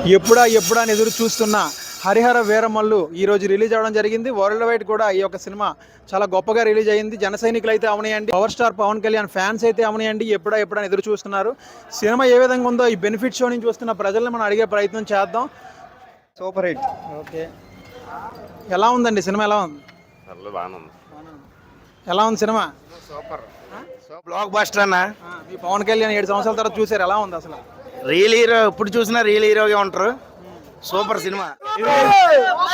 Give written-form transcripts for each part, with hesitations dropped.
ఎప్పుడా అని ఎదురు చూస్తున్న హరిహర వీరమల్లు ఈరోజు రిలీజ్ అవ్వడం జరిగింది. వరల్డ్ వైడ్ కూడా ఈ యొక్క సినిమా చాలా గొప్పగా రిలీజ్ అయ్యింది. జన సైనికులు అయితే అవనియండి, power star Pawan Kalyan fans అయితే అవనియండి, ఎప్పుడా అని ఎదురు చూస్తున్నారు. సినిమా ఏ విధంగా ఉందో ఈ బెనిఫిట్ షో నుంచి చూస్తున్న ప్రజల్ని మనం అడిగే ప్రయత్నం చేద్దాం. Super hit. ఓకే, ఎలా ఉందండి సినిమా? ఎలా ఉంది? ఎలా ఉంది సినిమా? సూపర్ బ్లాక్ బస్టర్ అన్న. మీ పవన్ కళ్యాణ్ 7 సంవత్సరాల తర్వాత చూసారు, ఎలా ఉంది అసలు? రియల్ హీరో, ఇప్పుడు చూసినా రియల్ హీరోగా ఉంటారు. Super cinema,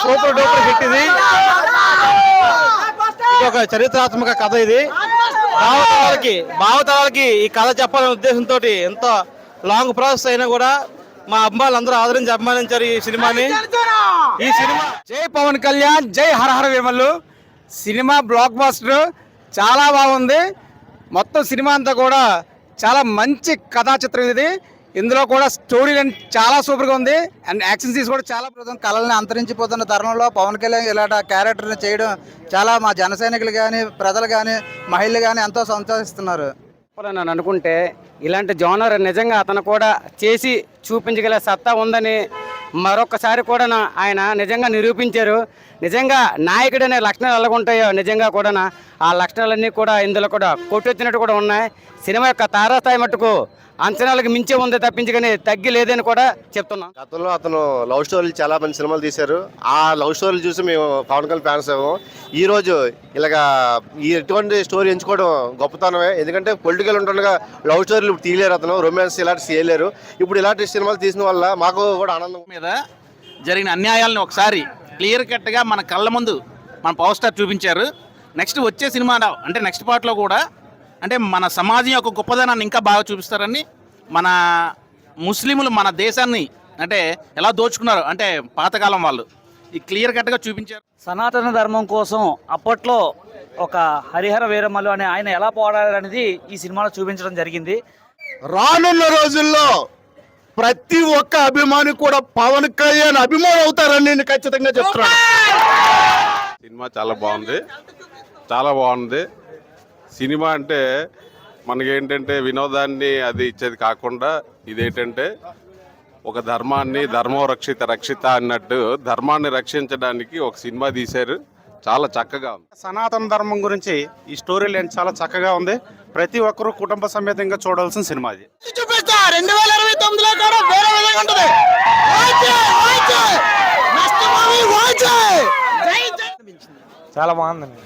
super duper hit. ఇది ఒక చరిత్రాత్మక కథ. ఇది భావతరాలకి ఈ కథ చెప్పాలనే ఉద్దేశంతో ఎంతో లాంగ్ ప్రాసెస్ అయినా కూడా మా అమ్మాయిలు అందరూ ఆదరించి అభిమానించారు ఈ సినిమాని. ఈ సినిమా జై పవన్ కళ్యాణ్, జై హరహర వేమల్లు. సినిమా బ్లాక్ బస్టర్, చాలా బాగుంది. మొత్తం సినిమా అంతా కూడా చాలా మంచి కథా చిత్రం ఇది. ఇందులో కూడా స్టోరీ చాలా సూపర్గా ఉంది. అండ్ యాక్షన్ సీన్స్ కూడా చాలా. కళల్ని అంతరించిపోతున్న తరుణంలో పవన్ కళ్యాణ్ ఇలాంటి క్యారెక్టర్ని చేయడం చాలా మా జన సైనికులు కానీ, ప్రజలు కానీ, మహిళలు కానీ ఎంతో సంతోషిస్తున్నారు. అని అనుకుంటే ఇలాంటి జోనర్ నిజంగా అతను కూడా చేసి చూపించగల సత్తా ఉందని మరొకసారి కూడా ఆయన నిజంగా నిరూపించారు. నిజంగా నాయకుడు అనే లక్షణాలు ఎలాగుంటాయో నిజంగా కూడా ఆ లక్షణాలన్నీ కూడా ఇందులో కూడా కొట్టొచ్చినట్టు కూడా ఉన్నాయి. సినిమా యొక్క తారాస్థాయి మట్టుకు అంచనాలకు మించే ఉంది తప్పించి కానీ తగ్గి లేదని కూడా చెప్తున్నాం. గతంలో అతను లవ్ స్టోరీలు చాలా మంది సినిమాలు తీశారు. ఆ లవ్ స్టోరీలు చూసి మేము పవన్ కళ్యాణ్ ఫ్యాన్స్ ఏమో. ఈరోజు ఇలాగా ఎటువంటి స్టోరీ ఎంచుకోవడం గొప్పతనమే. ఎందుకంటే పొలిటికల్ ఉంటుండగా లవ్ స్టోరీలు తీయలేరు, అతను రొమాన్స్ ఇలాంటి చేయలేరు. ఇప్పుడు ఇలాంటి సినిమాలు తీసిన వల్ల మాకు కూడా ఆనందం. మీద జరిగిన అన్యాయాలను ఒకసారి క్లియర్ కట్గా మన కళ్ళ ముందు మన పవర్ స్టార్ చూపించారు. నెక్స్ట్ వచ్చే సినిమా అంటే నెక్స్ట్ పార్ట్లో కూడా అంటే మన సమాజం యొక్క గొప్పదనాన్ని ఇంకా బాగా చూపిస్తారని, మన ముస్లింలు మన దేశాన్ని అంటే ఎలా దోచుకున్నారు అంటే పాతకాలం వాళ్ళు ఈ క్లియర్ కట్గా చూపించారు. సనాతన ధర్మం కోసం అప్పట్లో ఒక హరిహర వీరమల్లు అనే ఆయన ఎలా పోరాడారనేది ఈ సినిమాలో చూపించడం జరిగింది. రానున్న రోజుల్లో ప్రతి ఒక్క అభిమాని కూడా పవన్ కళ్యాణ్ అభిమాని అవుతారని నేను ఖచ్చితంగా చెప్తున్నాను. సినిమా చాలా బాగుంది, చాలా బాగుంది. సినిమా అంటే మనకేంటంటే వినోదాన్ని అది ఇచ్చేది కాకుండా ఇదేంటంటే ఒక ధర్మాన్ని, ధర్మో రక్షిత అన్నట్టు ధర్మాన్ని రక్షించడానికి ఒక సినిమా తీశారు. చాలా చక్కగా ఉంది. సనాతన ధర్మం గురించి ఈ స్టోరీ లైన్ చాలా చక్కగా ఉంది. ప్రతి ఒక్కరూ కుటుంబ సమేతంగా చూడాల్సిన సినిమా ఇది. చాలా బాగుందండి.